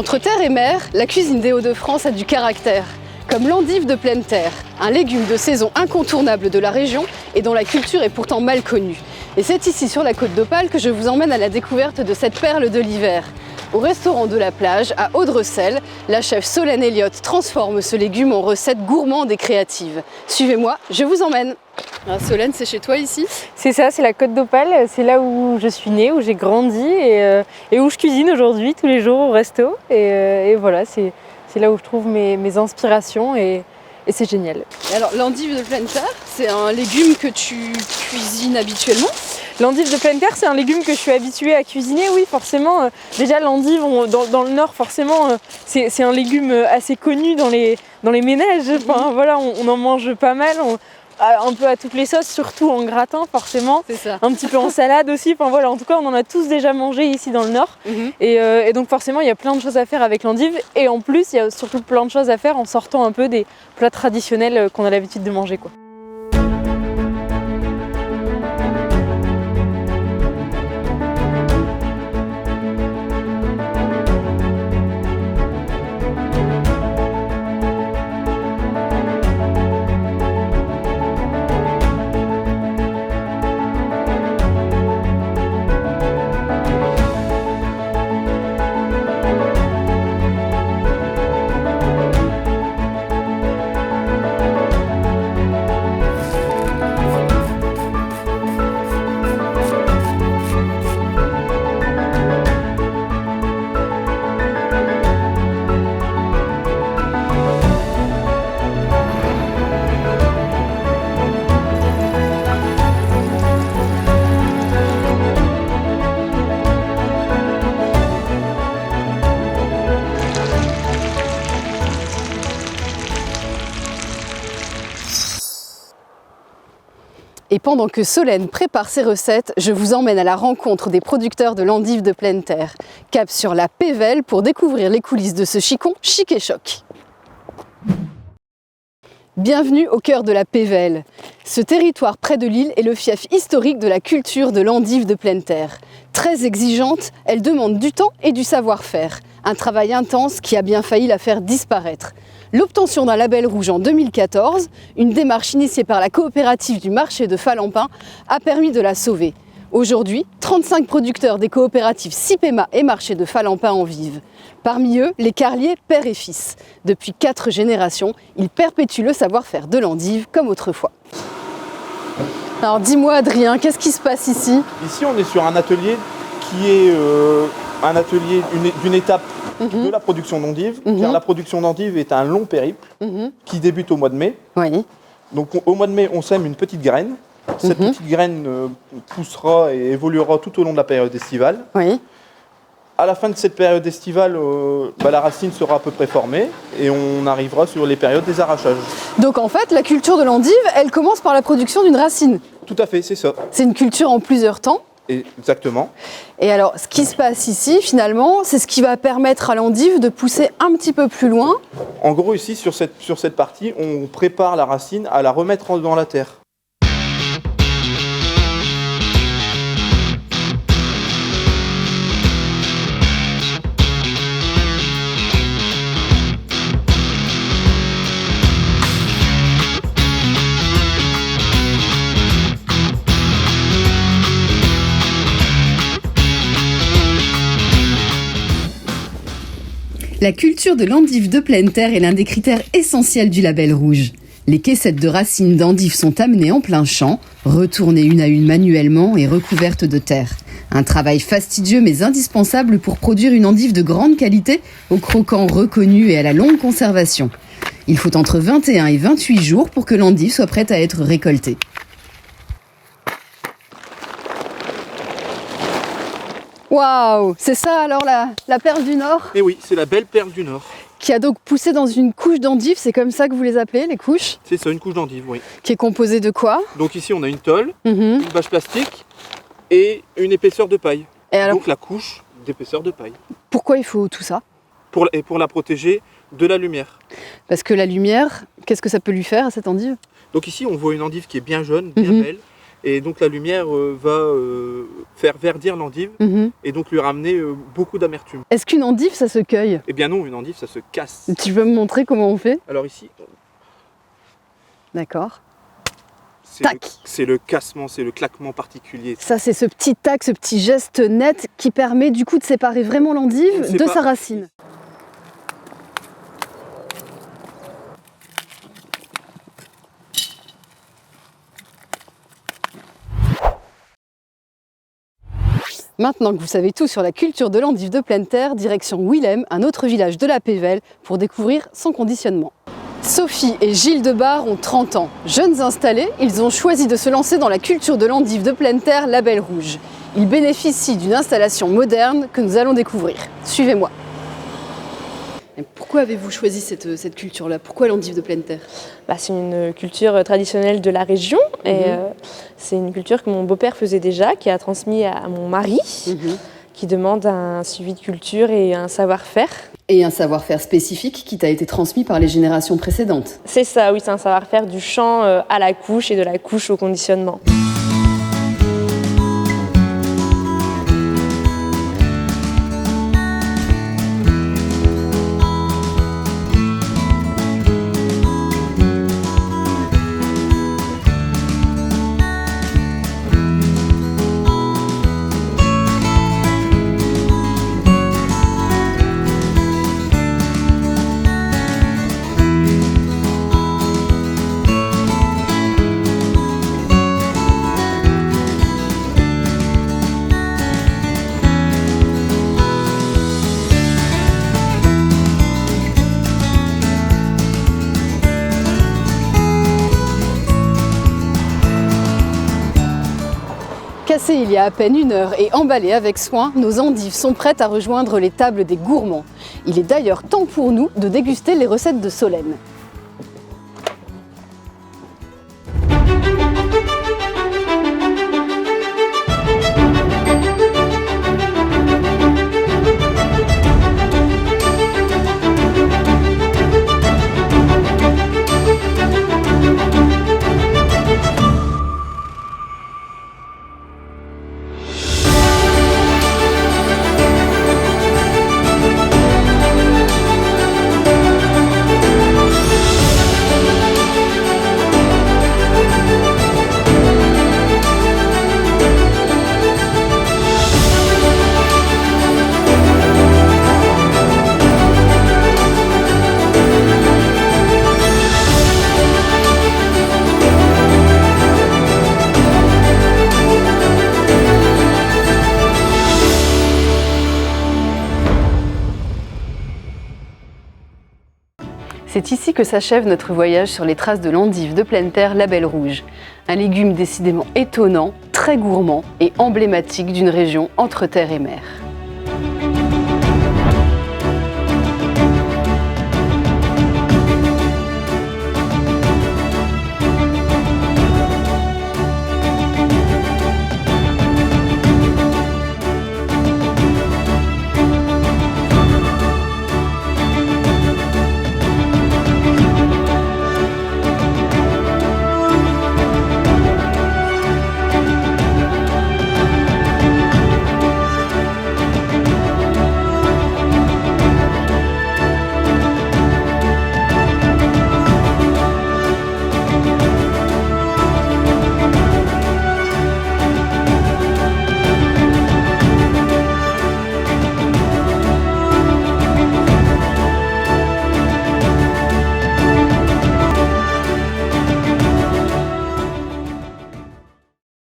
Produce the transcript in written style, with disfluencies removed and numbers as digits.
Entre terre et mer, la cuisine des Hauts-de-France a du caractère. Comme l'endive de pleine terre, un légume de saison incontournable de la région et dont la culture est pourtant mal connue. Et c'est ici sur la côte d'Opale que je vous emmène à la découverte de cette perle de l'hiver. Au restaurant de la plage, à Audrecel, la chef Solène Elliott transforme ce légume en recette gourmande et créative. Suivez-moi, je vous emmène. Ah, Solène, c'est chez toi ici? C'est ça, c'est la côte d'Opale, c'est là où je suis née, où j'ai grandi et où je cuisine aujourd'hui tous les jours au resto. Et voilà, c'est là où je trouve mes inspirations et c'est génial. Alors, l'endive de pleine terre, c'est un légume que tu cuisines habituellement? L'endive de pleine terre, c'est un légume que je suis habituée à cuisiner, oui, forcément. Déjà, l'endive, dans le Nord, forcément, c'est un légume assez connu dans les ménages. Enfin, voilà, on en mange pas mal, un peu à toutes les sauces, surtout en gratin, forcément. C'est ça. Un petit peu en salade aussi. Enfin, voilà, en tout cas, on en a tous déjà mangé ici dans le Nord. Et donc, forcément, il y a plein de choses à faire avec l'endive. Et en plus, il y a surtout plein de choses à faire en sortant un peu des plats traditionnels qu'on a l'habitude de manger, quoi. Et pendant que Solène prépare ses recettes, je vous emmène à la rencontre des producteurs de l'endive de pleine terre. Cap sur la Pévèle pour découvrir les coulisses de ce chicon chic et choc. Bienvenue au cœur de la Pévèle. Ce territoire près de l'île est le fief historique de la culture de l'endive de pleine terre. Très exigeante, elle demande du temps et du savoir-faire. Un travail intense qui a bien failli la faire disparaître. L'obtention d'un label rouge en 2014, une démarche initiée par la coopérative du marché de Falampin, a permis de la sauver. Aujourd'hui, 35 producteurs des coopératives Cipema et marché de Falampin en vivent. Parmi eux, les carliers père et fils. Depuis 4 générations, ils perpétuent le savoir-faire de l'endive comme autrefois. Alors dis-moi Adrien, qu'est-ce qui se passe ici? Ici, on est sur un atelier qui est un atelier d'une étape de la production d'endive, car la production d'endive est un long périple qui débute au mois de mai. Oui. Donc au mois de mai, on sème une petite graine. Cette petite graine poussera et évoluera tout au long de la période estivale. Oui. À la fin de cette période estivale, la racine sera à peu près formée et on arrivera sur les périodes des arrachages. Donc en fait, la culture de l'endive, elle commence par la production d'une racine. Tout à fait, c'est ça. C'est une culture en plusieurs temps. Exactement. Et alors, ce qui se passe ici, finalement, c'est ce qui va permettre à l'endive de pousser un petit peu plus loin. En gros, ici, sur cette partie, on prépare la racine à la remettre dans la terre. La culture de l'endive de pleine terre est l'un des critères essentiels du label rouge. Les caissettes de racines d'endive sont amenées en plein champ, retournées une à une manuellement et recouvertes de terre. Un travail fastidieux mais indispensable pour produire une endive de grande qualité, au croquant reconnu et à la longue conservation. Il faut entre 21 et 28 jours pour que l'endive soit prête à être récoltée. Waouh, c'est ça alors la perle du Nord? Et oui, c'est la belle perle du Nord. Qui a donc poussé dans une couche d'endive, c'est comme ça que vous les appelez, les couches? C'est ça, une couche d'endive, oui. Qui est composée de quoi? Donc ici, on a une tôle, une bâche plastique et une épaisseur de paille. Et alors, donc la couche d'épaisseur de paille. Pourquoi il faut tout ça? Pour la protéger de la lumière. Parce que la lumière, qu'est-ce que ça peut lui faire à cette endive? Donc ici, on voit une endive qui est bien jaune, bien belle, Et donc la lumière va faire verdir l'endive et donc lui ramener beaucoup d'amertume. Est-ce qu'une endive, ça se cueille? Eh bien non, une endive, ça se casse. Tu peux me montrer comment on fait? Alors ici, D'accord. c'est le cassement, c'est le claquement particulier. Ça, c'est ce petit tac, ce petit geste net qui permet du coup de séparer vraiment l'endive de sa racine. Maintenant que vous savez tout sur la culture de l'endive de pleine terre, direction Willem, un autre village de la Pévèle, pour découvrir son conditionnement. Sophie et Gilles Debar ont 30 ans. Jeunes installés, ils ont choisi de se lancer dans la culture de l'endive de pleine terre Label Rouge. Ils bénéficient d'une installation moderne que nous allons découvrir. Suivez-moi. Et pourquoi avez-vous choisi cette culture-là? Pourquoi l'endive de pleine terre? C'est une culture traditionnelle de la région et c'est une culture que mon beau-père faisait déjà, qui a transmis à mon mari, qui demande un suivi de culture et un savoir-faire. Et un savoir-faire spécifique qui t'a été transmis par les générations précédentes. C'est ça, oui, c'est un savoir-faire du champ à la couche et de la couche au conditionnement. Cassées il y a à peine 1 heure et emballées avec soin, nos endives sont prêtes à rejoindre les tables des gourmands. Il est d'ailleurs temps pour nous de déguster les recettes de Solène. C'est ici que s'achève notre voyage sur les traces de l'endive de pleine terre Label Rouge. Un légume décidément étonnant, très gourmand et emblématique d'une région entre terre et mer.